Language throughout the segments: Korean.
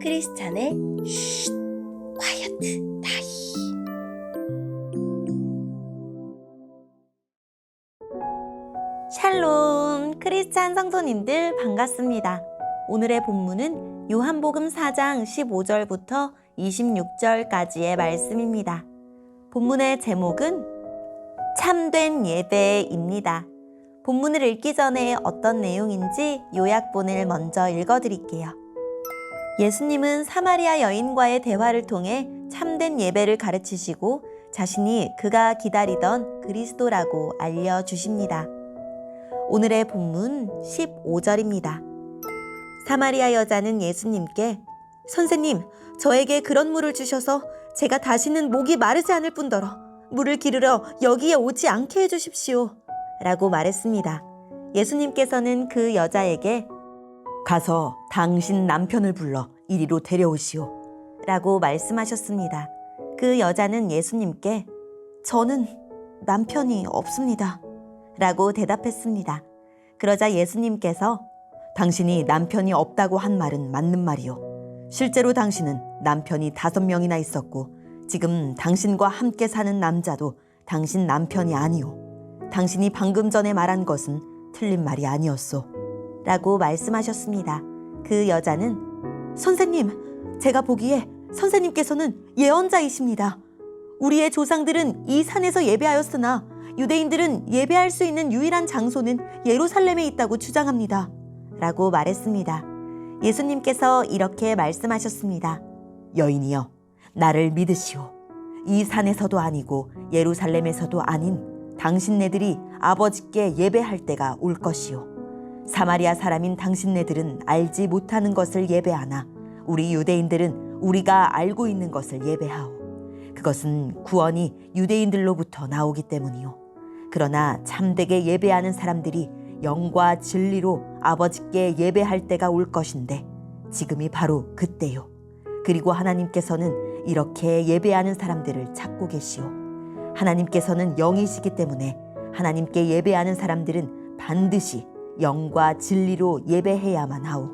크리스찬의 쉿 콰이어트 타임. 샬롬 크리스찬 성도님들 반갑습니다. 오늘의 본문은 요한복음 4장 15절부터 26절까지의 말씀입니다. 본문의 제목은 참된 예배입니다. 본문을 읽기 전에 어떤 내용인지 요약본을 먼저 읽어드릴게요. 예수님은 사마리아 여인과의 대화를 통해 참된 예배를 가르치시고 자신이 그가 기다리던 그리스도라고 알려주십니다. 오늘의 본문 15절입니다. 사마리아 여자는 예수님께 선생님, 저에게 그런 물을 주셔서 제가 다시는 목이 마르지 않을 뿐더러 물을 기르러 여기에 오지 않게 해주십시오 라고 말했습니다. 예수님께서는 그 여자에게 가서 당신 남편을 불러 이리로 데려오시오 라고 말씀하셨습니다. 그 여자는 예수님께 저는 남편이 없습니다 라고 대답했습니다. 그러자 예수님께서 당신이 남편이 없다고 한 말은 맞는 말이요. 실제로 당신은 남편이 5명이나 있었고 지금 당신과 함께 사는 남자도 당신 남편이 아니오. 당신이 방금 전에 말한 것은 틀린 말이 아니었소 라고 말씀하셨습니다. 그 여자는 선생님, 제가 보기에 선생님께서는 예언자이십니다. 우리의 조상들은 이 산에서 예배하였으나 유대인들은 예배할 수 있는 유일한 장소는 예루살렘에 있다고 주장합니다 라고 말했습니다. 예수님께서 이렇게 말씀하셨습니다. 여인이여, 나를 믿으시오. 이 산에서도 아니고 예루살렘에서도 아닌 당신네들이 아버지께 예배할 때가 올 것이오. 사마리아 사람인 당신네들은 알지 못하는 것을 예배하나 우리 유대인들은 우리가 알고 있는 것을 예배하오. 그것은 구원이 유대인들로부터 나오기 때문이오. 그러나 참되게 예배하는 사람들이 영과 진리로 아버지께 예배할 때가 올 것인데 지금이 바로 그때요. 그리고 하나님께서는 이렇게 예배하는 사람들을 찾고 계시오. 하나님께서는 영이시기 때문에 하나님께 예배하는 사람들은 반드시 영과 진리로 예배해야만 하오.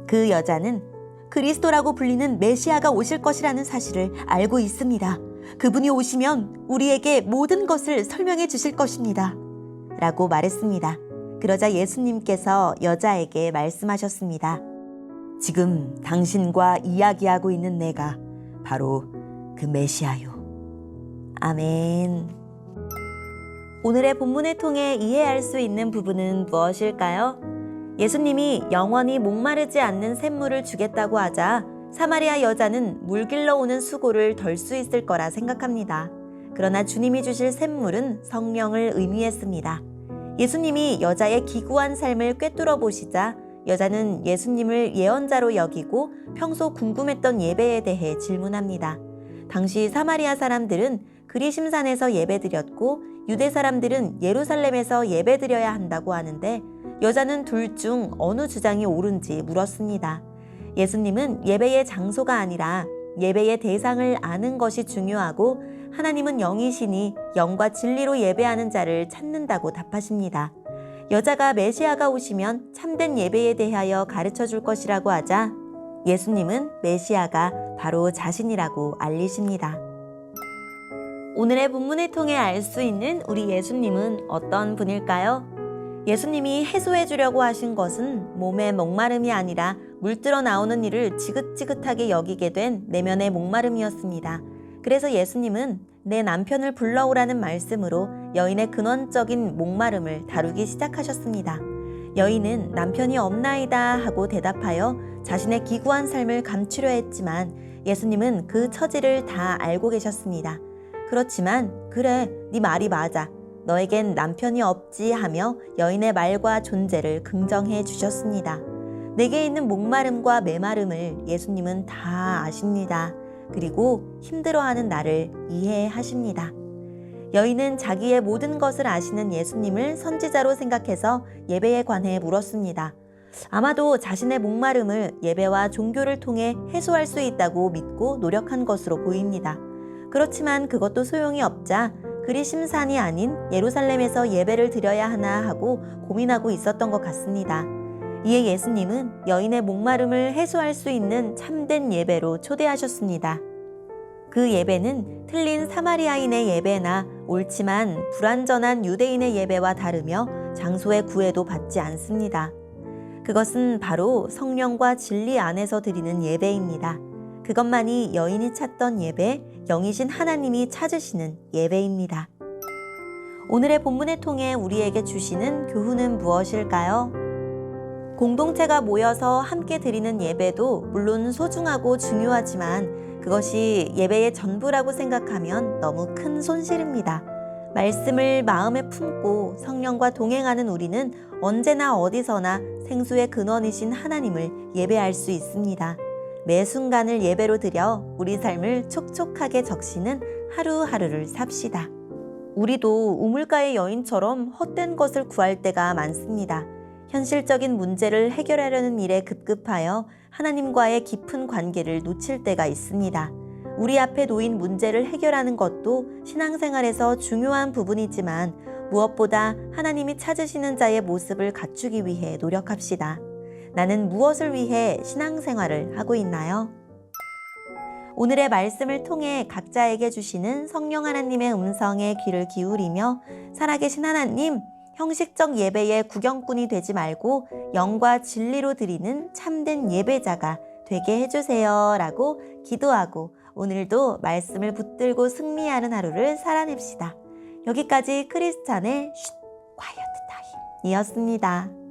그 여자는 그리스도라고 불리는 메시아가 오실 것이라는 사실을 알고 있습니다. 그분이 오시면 우리에게 모든 것을 설명해 주실 것입니다 라고 말했습니다. 그러자 예수님께서 여자에게 말씀하셨습니다. 지금 당신과 이야기하고 있는 내가 바로 그 메시아요. 아멘. 오늘의 본문을 통해 이해할 수 있는 부분은 무엇일까요? 예수님이 영원히 목마르지 않는 샘물을 주겠다고 하자 사마리아 여자는 물 길러 오는 수고를 덜 수 있을 거라 생각합니다. 그러나 주님이 주실 샘물은 성령을 의미했습니다. 예수님이 여자의 기구한 삶을 꿰뚫어 보시자 여자는 예수님을 예언자로 여기고 평소 궁금했던 예배에 대해 질문합니다. 당시 사마리아 사람들은 그리심산에서 예배드렸고 유대 사람들은 예루살렘에서 예배드려야 한다고 하는데 여자는 둘 중 어느 주장이 옳은지 물었습니다. 예수님은 예배의 장소가 아니라 예배의 대상을 아는 것이 중요하고 하나님은 영이시니 영과 진리로 예배하는 자를 찾는다고 답하십니다. 여자가 메시아가 오시면 참된 예배에 대하여 가르쳐 줄 것이라고 하자 예수님은 메시아가 바로 자신이라고 알리십니다. 오늘의 본문을 통해 알 수 있는 우리 예수님은 어떤 분일까요? 예수님이 해소해 주려고 하신 것은 몸의 목마름이 아니라 물들어 나오는 이를 지긋지긋하게 여기게 된 내면의 목마름이었습니다. 그래서 예수님은 내 남편을 불러오라는 말씀으로 여인의 근원적인 목마름을 다루기 시작하셨습니다. 여인은 남편이 없나이다 하고 대답하여 자신의 기구한 삶을 감추려 했지만 예수님은 그 처지를 다 알고 계셨습니다. 그렇지만 그래, 네 말이 맞아. 너에겐 남편이 없지 하며 여인의 말과 존재를 긍정해 주셨습니다. 내게 있는 목마름과 메마름을 예수님은 다 아십니다. 그리고 힘들어하는 나를 이해하십니다. 여인은 자기의 모든 것을 아시는 예수님을 선지자로 생각해서 예배에 관해 물었습니다. 아마도 자신의 목마름을 예배와 종교를 통해 해소할 수 있다고 믿고 노력한 것으로 보입니다. 그렇지만 그것도 소용이 없자 그리심산이 아닌 예루살렘에서 예배를 드려야 하나 하고 고민하고 있었던 것 같습니다. 이에 예수님은 여인의 목마름을 해소할 수 있는 참된 예배로 초대하셨습니다. 그 예배는 틀린 사마리아인의 예배나 옳지만 불완전한 유대인의 예배와 다르며 장소의 구애도 받지 않습니다. 그것은 바로 성령과 진리 안에서 드리는 예배입니다. 그것만이 여인이 찾던 예배, 영이신 하나님이 찾으시는 예배입니다. 오늘의 본문을 통해 우리에게 주시는 교훈은 무엇일까요? 공동체가 모여서 함께 드리는 예배도 물론 소중하고 중요하지만 그것이 예배의 전부라고 생각하면 너무 큰 손실입니다. 말씀을 마음에 품고 성령과 동행하는 우리는 언제나 어디서나 생수의 근원이신 하나님을 예배할 수 있습니다. 매 순간을 예배로 드려 우리 삶을 촉촉하게 적시는 하루하루를 삽시다. 우리도 우물가의 여인처럼 헛된 것을 구할 때가 많습니다. 현실적인 문제를 해결하려는 일에 급급하여 하나님과의 깊은 관계를 놓칠 때가 있습니다. 우리 앞에 놓인 문제를 해결하는 것도 신앙생활에서 중요한 부분이지만 무엇보다 하나님이 찾으시는 자의 모습을 갖추기 위해 노력합시다. 나는 무엇을 위해 신앙생활을 하고 있나요? 오늘의 말씀을 통해 각자에게 주시는 성령 하나님의 음성에 귀를 기울이며 살아계신 하나님, 형식적 예배의 구경꾼이 되지 말고 영과 진리로 드리는 참된 예배자가 되게 해주세요 라고 기도하고 오늘도 말씀을 붙들고 승리하는 하루를 살아냅시다. 여기까지 크리스찬의 쉿 콰이어트 타임이었습니다.